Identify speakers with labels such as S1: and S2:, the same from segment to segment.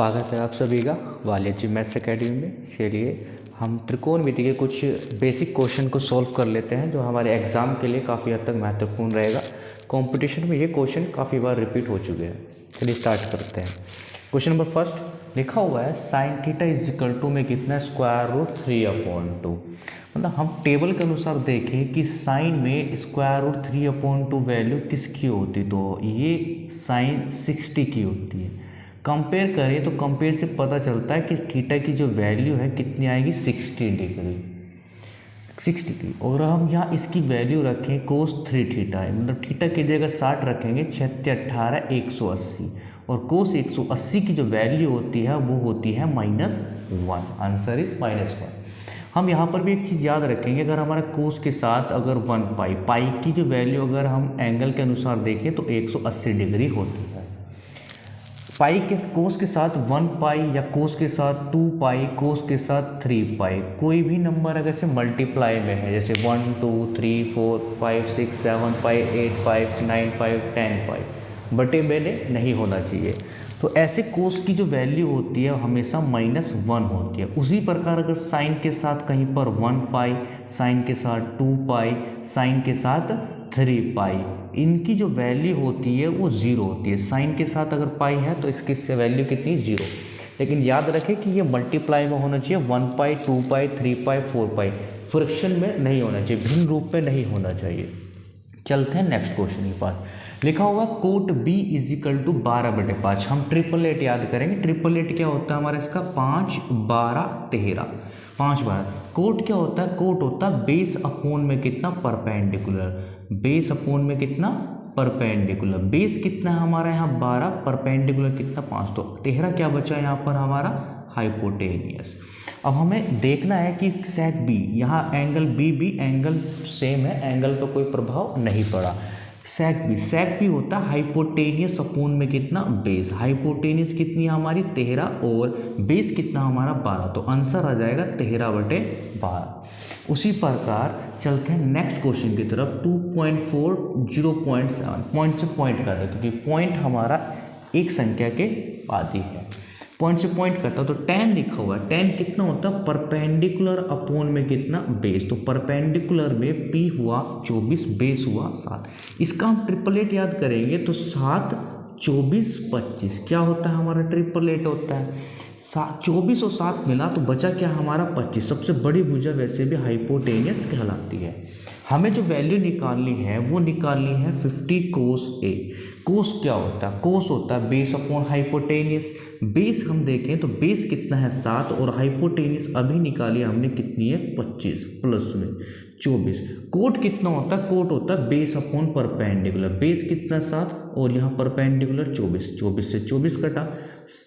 S1: स्वागत है आप सभी का वालिया जी मैथ्स एकेडमी में। चलिए हम त्रिकोणमिति के कुछ बेसिक क्वेश्चन को सॉल्व कर लेते हैं जो हमारे एग्ज़ाम के लिए काफ़ी हद तक महत्वपूर्ण रहेगा। कंपटीशन में ये क्वेश्चन काफ़ी बार रिपीट हो चुके हैं। चलिए स्टार्ट करते हैं। क्वेश्चन नंबर फर्स्ट लिखा हुआ है sine theta is equal to में कितना स्क्वायर रूट 3/2। मतलब हम टेबल के अनुसार देखें कि साइन में स्क्वायर रूट 3/2 वैल्यू किसकी होती, तो ये साइन 60 की होती है। कंपेयर करें तो कंपेयर से पता चलता है कि थीटा की जो वैल्यू है कितनी आएगी 60 डिग्री 60 की। और हम यहाँ इसकी वैल्यू रखें कोस 3 थीटा है, मतलब थीटा की जगह 60 रखेंगे, 6×18 180 और कोस 180 की जो वैल्यू होती है वो होती है -1। Answer is -1। हम यहाँ पर भी एक चीज़ याद रखेंगे, अगर हमारा कोस के साथ अगर 1 पाई की जो वैल्यू अगर हम एंगल के अनुसार देखें तो 180 डिग्री होती है। पाई के कोस के साथ 1 पाई या कोस के साथ 2 पाई, कोस के साथ 3 पाई, कोई भी नंबर अगर से मल्टीप्लाई में है जैसे 1 2 3 4 5 6 7 पाई 8 पाई 9 पाई 10 पाई बटे में नहीं होना चाहिए। तो ऐसे कोस की जो वैल्यू होती है हमेशा -1 होती है। उसी प्रकार अगर साइन के साथ कहीं पर 1 पाई, साइन के साथ 2 पाई, साइन के साथ 3 पाई, इनकी जो वैल्यू होती है वो 0 होती है। साइन के साथ अगर पाई है तो इसकी वैल्यू कितनी 0। लेकिन याद रखें कि ये मल्टीप्लाई में होना चाहिए, 1 पाई 2 पाई 3 पाई 4 पाई, फ्रैक्शन में नहीं होना चाहिए, भिन्न रूप में नहीं होना चाहिए। चलते हैं नेक्स्ट क्वेश्चन के पास। लिखा हुआ cot b is equal to 12/5। हम 888 याद करेंगे। 888 क्या होता है हमारा इसका 5 12 13 5 12। कोट क्या होता है, कोट होता है बेस अपॉन में कितना परपेंडिकुलर, बेस अपॉन में कितना परपेंडिकुलर। बेस कितना है हमारा यहाँ 12, परपेंडिकुलर कितना 5, तो 13 क्या बचा यहाँ पर हमारा हाइपोटेनियस। अब हमें देखना है कि सेक बी, यहाँ एंगल बी भी एंगल सेम है, एंगल पर कोई प्रभाव नहीं पड़ा। सेक बी होता है हाइपोटेनियस अपॉन में कितना बेस। हाइपोटेनियस कितनी है हमारी 13 और बेस कितना हमारा 12, तो आंसर आ जाएगा 13/12। उसी प्रकार चलते हैं नेक्स्ट क्वेश्चन की तरफ। 2.4 0.7 पॉइंट से पॉइंट कर रहे हैं क्योंकि पॉइंट हमारा एक संख्या के आदि है, पॉइंट से पॉइंट करता है। तो tan लिखा हुआ है, tan कितना होता है परपेंडिकुलर अपॉन में कितना बेस। तो परपेंडिकुलर में p हुआ 24, बेस हुआ 7। इसका हम 888 याद करेंगे तो 7 24 25 क्या होता है हमारा 888 होता है 24 और 7 मिला तो बचा क्या हमारा 25। सबसे बड़ी भुजा वैसे भी हाइपोटेनियस कहलाती है। हमें जो वैल्यू निकालनी है वो निकालनी है 50 कोस a। कोस क्या होता है, कोस होता है बेस अपॉन हाइपोटेनियस। बेस हम देखें तो बेस कितना है 7 और हाइपोटेनियस अभी निकाली हमने कितनी है 25 प्लस में 24। कोट कितना होता है, कोट होता है बेस अपॉन परपेंडिकुलर। बेस कितना 7 और यहाँ परपेंडिकुलर 24, 24 से 24 कटा,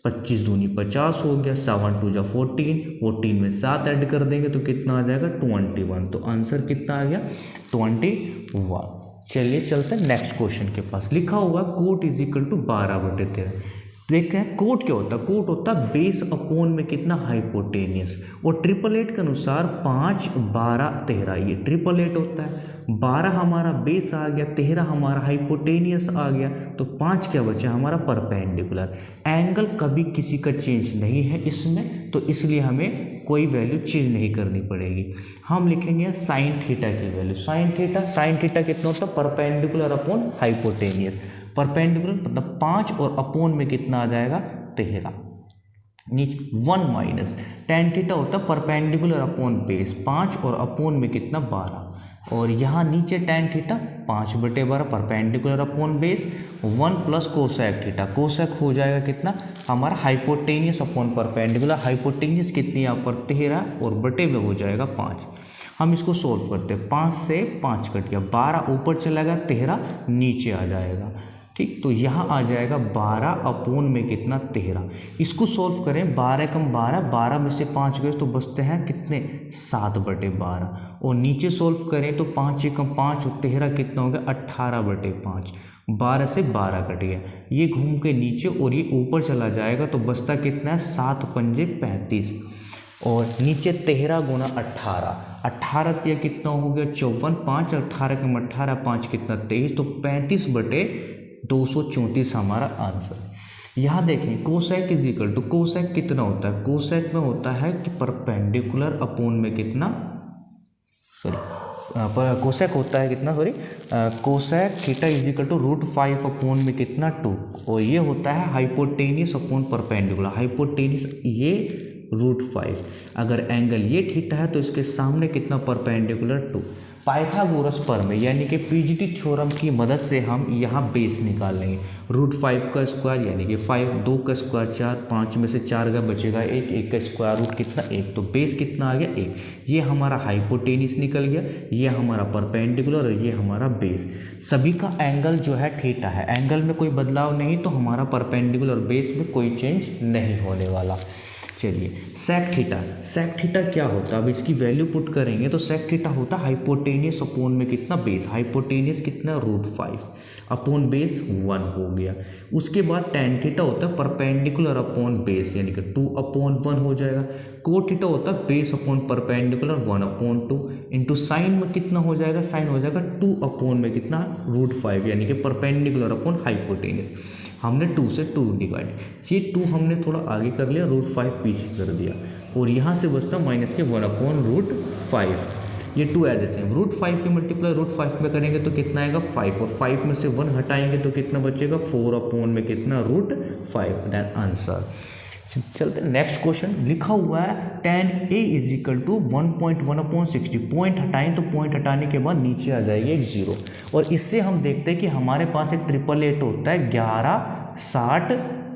S1: 25 दूनी 50 हो गया, 7 2 14, 14 में 7 ऐड कर देंगे तो कितना आ जाएगा 21। तो आंसर कितना आ गया 21। चलिए चलते हैं नेक्स्ट क्वेश्चन के पास। लिखा हुआ कोट इज इक्वल टू 12/13। देखते हैं कोट क्या होता है, कोट होता है बेस अपॉन में कितना हाइपोटेनियस। और 888 के अनुसार 5 12 13 ये 888 होता है। 12 हमारा बेस आ गया, 13 हमारा हाइपोटेनियस आ गया, तो 5 क्या बचा हमारा परपेंडिकुलर। एंगल कभी किसी का चेंज नहीं है इसमें, तो इसलिए हमें कोई वैल्यू चेंज नहीं करनी पड़ेगी। हम लिखेंगे साइन थीटा की वैल्यू। साइन थीटा कितना होता है परपेंडिकुलर अपॉन हाइपोटेनियस। परपेंडिकुलर मतलब 5 और अपॉन में कितना आ जाएगा 13, नीचे 1 माइनस tan थीटा होता है परपेंडिकुलर अपॉन बेस, 5 और अपॉन में कितना 12, और यहाँ नीचे tan theta 5/12 perpendicular upon base, 1 plus cosec theta. Cosec हो जाएगा कितना हमारा हाइपोटेनियस अपॉन परपेंडिकुलर। हाइपोटेनियस कितनी यहाँ पर 13 और बटे में हो जाएगा 5। हम इसको सोल्व करते हैं, 5 से 5 कट गया, 12 ऊपर चला गया, 13 नीचे आ जाएगा। ठीक, तो यहाँ आ जाएगा 12 अपॉन में कितना 13। इसको सोल्व करें, 12 कम 12, 12 में से 5 गए तो बचते हैं कितने 7/12। और नीचे सोल्व करें तो 5 कम 5 और 13 कितना हो गया 18/5। 12 से 12 कट गया, ये घूम के नीचे और ये ऊपर चला जाएगा तो बचता कितना है 7 पंजे 35 और नीचे 13 गुना 18, 18 या कितना हो गया 54, 5 18 कम 18 5 कितना 23, तो 35/234 हमारा आंसर। यहाँ देखें cosec is equal to, cosec कितना होता है, कोसेक में होता है कि परपेंडिकुलर अपॉन में कितना, सॉरी कोसेक होता है कितना, sorry cosec theta is equal to √5 upon में कितना 2, और ये होता है हाइपोटेनियस अपॉन परपेंडिकुलर, हाइपोटेनियस ये √5, अगर एंगल ये थीटा है तो इसके सामने कितना परपेंडिकुलर 2। पाइथागोरस प्रमेय यानी कि पीजीटी थ्योरम की मदद से हम यहाँ बेस निकाल लेंगे। √5 का स्क्वायर यानी कि 5, 2 का स्क्वायर 4, 5 में से 4 का बचेगा 1, 1 का स्क्वायर रूट कितना 1, तो बेस कितना आ गया 1। ये हमारा हाइपोटेनियस निकल गया, ये हमारा परपेंडिकुलर और ये हमारा बेस। सभी का एंगल जो है थीटा है, एंगल में कोई बदलाव नहीं, तो हमारा परपेंडिकुलर और बेस में कोई चेंज नहीं होने वाला। चलिए सेक थीटा, सेक थीटा क्या होता है, अब इसकी वैल्यू पुट करेंगे तो सेक थीटा होता है हाइपोटेनियस अपॉन में कितना बेस, हाइपोटेनियस कितना √5 अपॉन बेस 1 हो गया। उसके बाद टेन थीटा होता है परपेंडिकुलर अपॉन बेस यानी कि 2/1 हो जाएगा। कोट थीटा होता है base upon perpendicular 1/2 into sine में कितना हो जाएगा, साइन हो जाएगा 2 अपॉन में कितना √5 यानी कि परपेंडिकुलर अपॉन हाइपोटेनियस। हमने 2 से 2 डिवाइड, ये 2 हमने थोड़ा आगे कर लिया, √5 पीछे कर दिया, और यहाँ से बचता माइनस के 1/√5। ये 2 एज ए सेम, √5 के मल्टीप्लाई √5 में करेंगे तो कितना आएगा 5, और 5 में से 1 हटाएंगे तो कितना बचेगा 4 अपॉन में कितना √5, दैन आंसर। चलते नेक्स्ट क्वेश्चन, लिखा हुआ है tan A is equal to 1.1/60, point हटाएं तो पॉइंट हटाने के बाद नीचे आ जाएगी एक 0, और इससे हम देखते हैं कि हमारे पास एक 888 होता है 11, 60,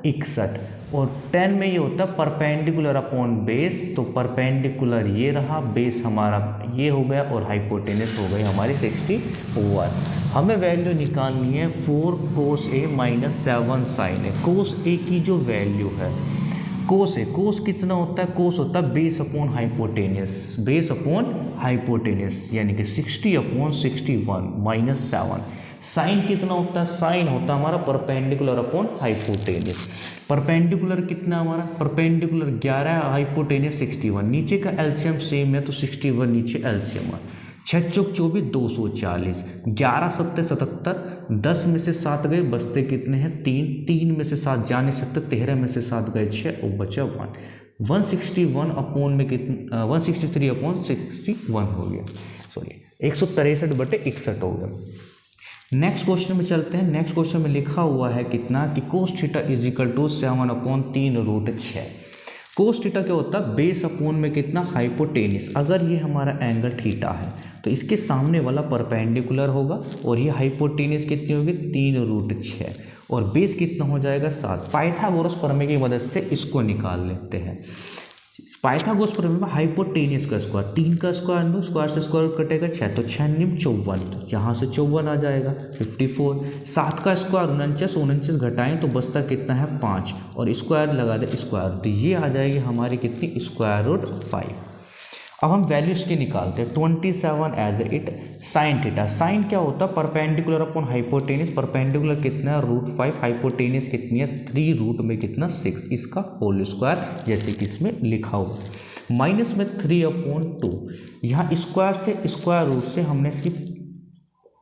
S1: 61, और 10 में ये होता है परपेंडिकुलर अपॉन बेस, तो परपेंडिकुलर ये रहा, बेस हमारा ये हो गया, और हाइपोटेनस हो गई हमारी 61। हमें वैल्यू निकालनी है 4 cos A - 7 sin A। cos A की जो वैल्यू है, कोस है, कोस कितना होता है, कोस होता है base upon hypotenuse, base upon hypotenuse यानी कि 60/61 - 7। साइन कितना होता है, साइन होता है हमारा परपेंडिकुलर अपॉन हाइपोटेनियस। परपेंडिकुलर कितना हमारा, परपेंडिकुलर 11, हाइपोटेनियस 61, नीचे का एलसीएम सेम है तो 61 नीचे एलसीएम है, 6 चौक 24, 240, 11 7 77, 10 में से 7 गए, बचते कितने हैं 3, 3 में से 7 जा नहीं सकते, 13 में से 7 गए 6 और बचा 1, 161 अपॉन में कितना 163/61 हो गया, सॉरी 163/61 हो गया। नेक्स्ट क्वेश्चन में चलते हैं। नेक्स्ट क्वेश्चन में लिखा हुआ है कितना कि cos theta is equal to 7/3√6। Cos theta क्या होता है, बेस अपॉन में कितना हाइपोटेनियस। अगर ये हमारा एंगल थीटा है तो इसके सामने वाला परपेंडिकुलर होगा, और ये हाइपोटेनियस कितनी होगी 3√6, और बेस कितना हो जाएगा 7। पाइथागोरस प्रमेय की मदद से इसको निकाल लेते हैं। पाइथागोरस प्रमेय में हाइपोटेनियस का स्क्वायर, 3 का स्क्वायर 9, स्क्वायर से स्क्वायर कटेगा 6, तो 6 निम 54, यहाँ से 54 आ जाएगा 54। 7 का स्क्वायर 49, 49 घटाएं तो बचता कितना है 5, और स्क्वायर लगा दे स्क्वायर, तो ये आ जाएगी हमारी कितनी √5। अब हम वैल्यूज की निकालते हैं। 27 as it sine theta, sine क्या होता है परपेंडिकुलर अपॉन हाइपोटेनियस, परपेंडिकुलर कितना है √5, हाइपोटेनियस कितनी है 3 रूट में कितना 6, इसका होल स्क्वायर जैसे कि इसमें लिखा हुआ, माइनस में 3/2, यहाँ स्क्वायर से स्क्वायर रूट से हमने इसकी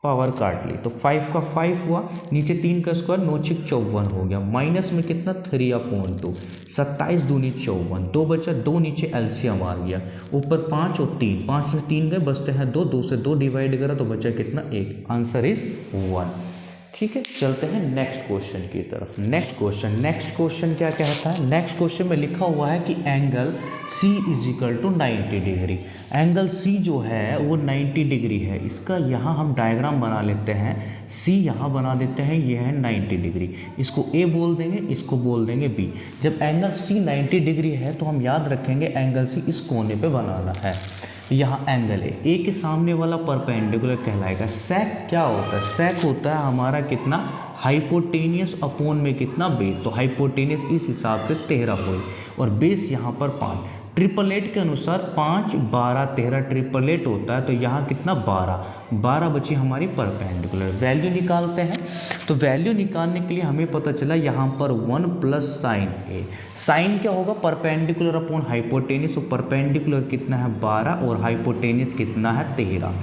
S1: पावर काट ली, तो 5 का 5 हुआ, नीचे 3 का स्क्वायर 9 6 54 हो गया, माइनस में कितना 3/2, 27 दूनी 54, 2 बचा, 2 नीचे एलसीएम आ गया, ऊपर 5 और 3, 5 में 3 गए, बचते हैं 2, 2 से 2 डिवाइड करा तो बचा कितना 1, आंसर इज 1। ठीक है, चलते हैं नेक्स्ट क्वेश्चन की तरफ। नेक्स्ट क्वेश्चन क्या कहता है, नेक्स्ट क्वेश्चन में लिखा हुआ है कि angle C is equal to 90 degree. Angle C जो है वो 90 डिग्री है। इसका यहाँ हम डायग्राम बना लेते हैं, C यहाँ बना देते हैं, ये है 90 डिग्री, इसको A बोल देंगे, इसको बोल देंगे B। जब एंगल C 90 डिग्री है तो हम याद रखेंगे एंगल C इस कोने पे बनाना है। यहाँ एंगल है, ए के सामने वाला परपेंडिकुलर कहलाएगा। सेक क्या होता है, सेक होता है हमारा कितना हाइपोटेनियस अपॉन में कितना बेस, तो हाइपोटेनियस इस हिसाब से 13 हुई, और बेस यहाँ पर 5। ट्रिपलेट के अनुसार 5 12 13 ट्रिपलेट होता है, तो यहाँ कितना 12 बची हमारी परपेंडिकुलर। वैल्यू निकालते हैं, तो वैल्यू निकालने के लिए हमें पता चला यहाँ पर 1 प्लस साइन ए। साइन क्या होगा परपेंडिकुलर अपॉन हाइपोटेनियस, तो परपेंडिकुलर कितना है 12 और हाइपोटेनियस कितना है 13।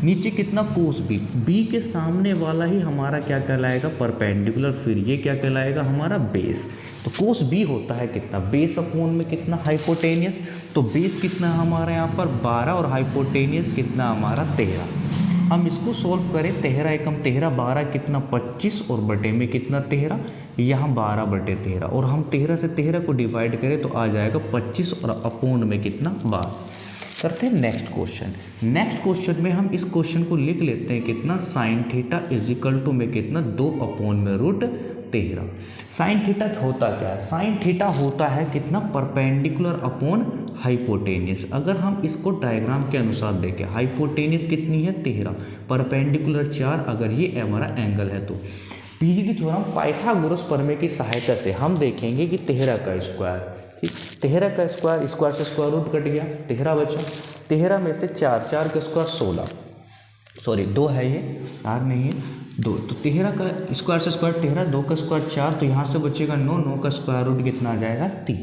S1: नीचे कितना कोस बी, बी के सामने वाला ही हमारा क्या कहलाएगा परपेंडिकुलर, फिर ये क्या कहलाएगा हमारा बेस। तो कोस बी होता है कितना बेस अपॉन में कितना हाइपोटेनियस, तो बेस कितना हमारा यहाँ पर 12 और हाइपोटेनियस कितना हमारा 13। हम इसको सोल्व करें 13 एकम 13 12 कितना 25 और बटे में कितना 13, यहाँ 12 बटे 13 और हम 13 से 13 को डिवाइड करें तो आ जाएगा 25 और अपॉन में कितना 12। करते हैं नेक्स्ट क्वेश्चन। नेक्स्ट क्वेश्चन में हम इस क्वेश्चन को लिख लेते हैं कितना sine theta is equal to में कितना 2 अपॉन में रूट 13। साइन थीटा होता क्या है, साइन थीटा होता है कितना परपेंडिकुलर अपॉन हाइपोटेनियस। अगर हम इसको डायग्राम के अनुसार देखें हाइपोटेनियस कितनी है 13, परपेंडिकुलर 4, अगर ये हमारा एंगल है तो पीजीडी थ्योरम पाइथागोरस प्रमेय की सहायता से हम देखेंगे कि 13 का स्क्वायर, ठीक 13 का स्क्वायर, स्क्वायर से स्क्वायर रूट कट गया 13 बचा, 13 में से 4 4 का स्क्वायर 16, सॉरी 2 है ये 4 नहीं है 2, तो 13 का स्क्वायर से स्क्वायर 13, 2 का स्क्वायर 4, तो यहाँ से बचेगा 9, 9 का स्क्वायर रूट कितना आ जाएगा 3।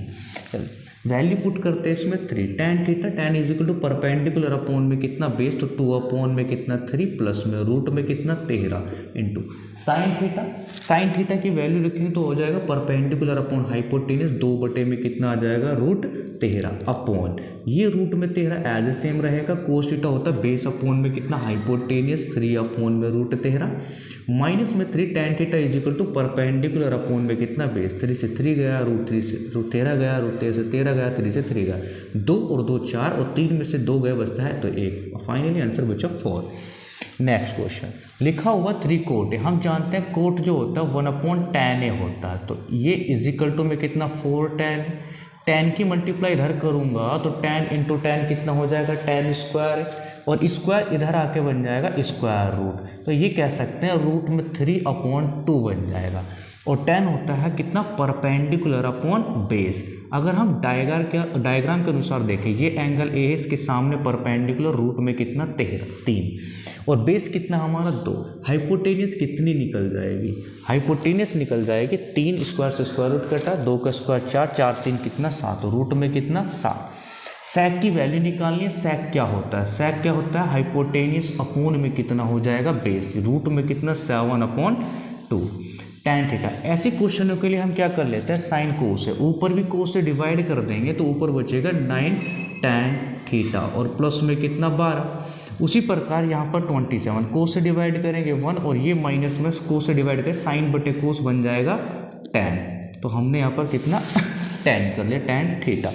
S1: चलिए वैल्यू पुट करते हैं इसमें 3, tan theta tan is equal to perpendicular upon में कितना बेस, तो 2 अपॉन में कितना 3 प्लस में रूट में कितना 13 into sine theta. Sine theta की वैल्यू लिखेंगे तो हो जाएगा परपेंडिकुलर अपॉन हाइपोटेनियस 2 बटे में कितना आ जाएगा रूट 13 अपॉन ये रूट में 13 एज सेम रहेगा, कोस थीटा होता है बेस अपॉन में कितना हाइपोटेनियस 3 अपॉन में रूट 13 माइनस में 3 tan theta is equal to perpendicular upon में कितना बेस, 3 से 3 गया रूट 3 से रूट 13 गया, रूट 13 से 13 गया, 3 से 3 गया, 2 और 2 4 और 3 में से 2 गए बचता है तो 1, फाइनली आंसर बचा 4। नेक्स्ट क्वेश्चन लिखा हुआ 3 कोट है। हम जानते हैं कोट जो होता है 1/tan a होता है, तो ये इज इक्वल टू में कितना 4tan, tan की मल्टीप्लाई इधर करूँगा तो tan इंटू tan कितना हो जाएगा tan स्क्वायर, और स्क्वायर इधर आके बन जाएगा स्क्वायर रूट, तो ये कह सकते हैं रूट में 3/2 बन जाएगा। और tan होता है कितना परपेंडिकुलर अपॉन बेस। अगर हम डायग्राम के अनुसार देखें ये एंगल ए है, इसके सामने परपेंडिकुलर रूट में कितना 3 और बेस कितना हमारा 2, हाइपोटेनियस कितनी निकल जाएगी, हाइपोटेनियस निकल जाएगी 3 स्क्वायर से स्क्वायर रूट कटा, 2 का स्क्वायर 4, 4 3 कितना 7, रूट में कितना 7। सैक की वैल्यू निकालनी है, सैक क्या होता है, सैक क्या होता है हाइपोटेनियस अपॉन में कितना हो जाएगा बेस, रूट में कितना 7/2 tan थीटा। ऐसे क्वेश्चनों के लिए हम क्या कर लेते हैं साइन कोस है, ऊपर भी कोस से डिवाइड कर देंगे तो ऊपर बचेगा 9 tan थीटा और प्लस में कितना 12। उसी प्रकार यहाँ पर 27 कोस से डिवाइड करेंगे 1 और ये माइनस में कोस से डिवाइड करें साइन बटे कोस बन जाएगा tan, तो हमने यहाँ पर कितना tan कर लिया tan थीटा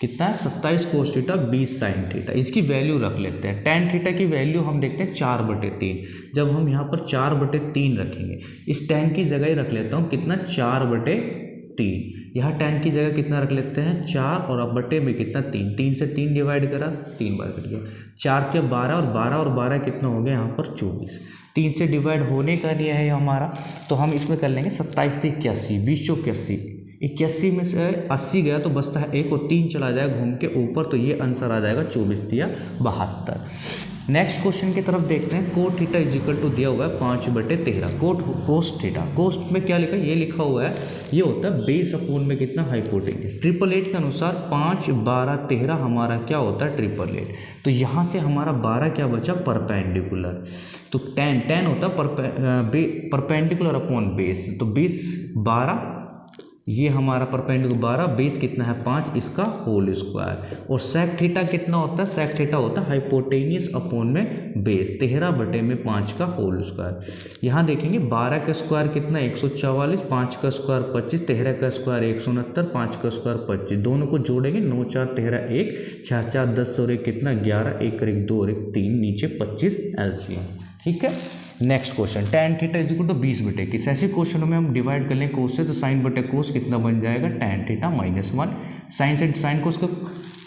S1: कितना है 27 कोस थीटा 20 साइन थीटा। इसकी वैल्यू रख लेते हैं, tan थीटा की वैल्यू हम देखते हैं 4/3। जब हम यहाँ पर 4/3 रखेंगे, इस tan की जगह ही रख लेता हूँ कितना 4/3, यहाँ tan की जगह कितना रख लेते हैं 4 और अब बटे में कितना 3, 3 से 3 डिवाइड करा 3 बार कट गया, 4 के 12 और 12 और 12 कितना हो गया यहाँ पर 24, 3 से डिवाइड होने का नहीं है हमारा, तो हम इसमें कर लेंगे 27 से 81, 20 चौक 81 में से 80 गया तो बचता है 1 और 3 चला जाएगा घूम के ऊपर, तो ये आंसर आ जाएगा 24 या 72। नेक्स्ट क्वेश्चन की तरफ देखते हैं। Cot theta is equal to दिया हुआ है 5/13, कोस थीटा, कोस में क्या लिखा है ये लिखा हुआ है, ये होता है बेस अपॉन में कितना हाइपोटेनियस। 888 के अनुसार 5 12 13 हमारा क्या होता है 888, तो यहाँ से हमारा 12 क्या बचा परपेंडिकुलर, तो tan होता है परपेंडिकुलर अपॉन बेस, तो बेस 12 ये हमारा परपेंडिकुलर 12, बेस कितना है 5 इसका होल स्क्वायर, और सेक थीटा कितना होता है, सेक थीटा होता है हाइपोटेनियस अपॉन में बेस 13/5 का होल स्क्वायर। यहाँ देखेंगे 12 का स्क्वायर कितना 144, 5 का स्क्वायर 25, 13 का स्क्वायर 169, 5 का स्क्वायर 25, दोनों को जोड़ेंगे 9 4 13 1, 6 4 10 और 1 कितना 11, 1 और 1 2 और 1 3, नीचे 25 एलसीएम। ठीक है, next question tan theta is equal to 20/21। ऐसे क्वेश्चनों में हम डिवाइड कर लें कोस से, तो साइन बटे कोस कितना बन जाएगा tan थीटा -1। साइन से साइन कोस को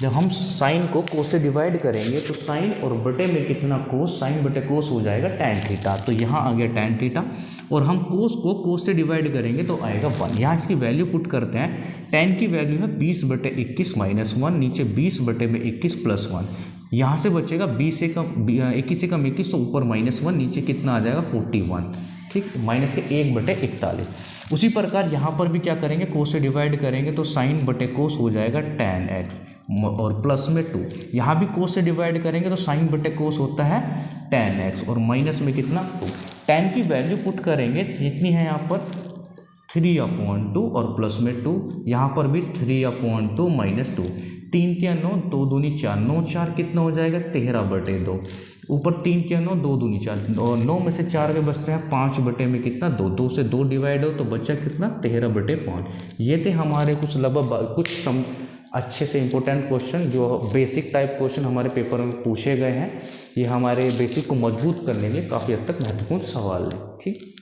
S1: जब हम साइन को कोस से डिवाइड करेंगे तो साइन और बटे में कितना कोस, साइन बटे कोस हो जाएगा tan थीटा, तो यहाँ आ गया tan थीटा, और हम कोस को कोस से डिवाइड करेंगे तो आएगा 1। यहाँ इसकी वैल्यू पुट करते हैं, tan की वैल्यू है 20/21 -1, नीचे 20/21 +1, यहाँ से बचेगा 20 से कम 21 से कम 21, तो ऊपर -1, नीचे कितना आ जाएगा 41, ठीक, माइनस के 1/41। उसी प्रकार यहाँ पर भी क्या करेंगे कोस से डिवाइड करेंगे तो साइन बटे कोस हो जाएगा tan x, और प्लस में 2, यहाँ भी कोस से डिवाइड करेंगे तो साइन बटे कोस होता है tan x, और माइनस में कितना 2, tan की वैल्यू पुट करेंगे जितनी है यहाँ पर 3/2 और प्लस में 2, यहाँ पर भी 3/2 माइनस 2, 3 के 9, 2 दूनी 4, 9 4 कितना हो जाएगा 13/2, ऊपर 3 के 9, 2 दूनी 4, और 9 में से 4 के बचते हैं 5 बटे में कितना 2, 2 से 2 डिवाइड हो तो बचा कितना 13/5। ये थे हमारे कुछ अच्छे से इंपॉर्टेंट क्वेश्चन जो बेसिक टाइप क्वेश्चन हमारे पेपर में पूछे गए हैं। ये हमारे बेसिक को मजबूत करने के लिए काफ़ी हद तक महत्वपूर्ण सवाल है। ठीक।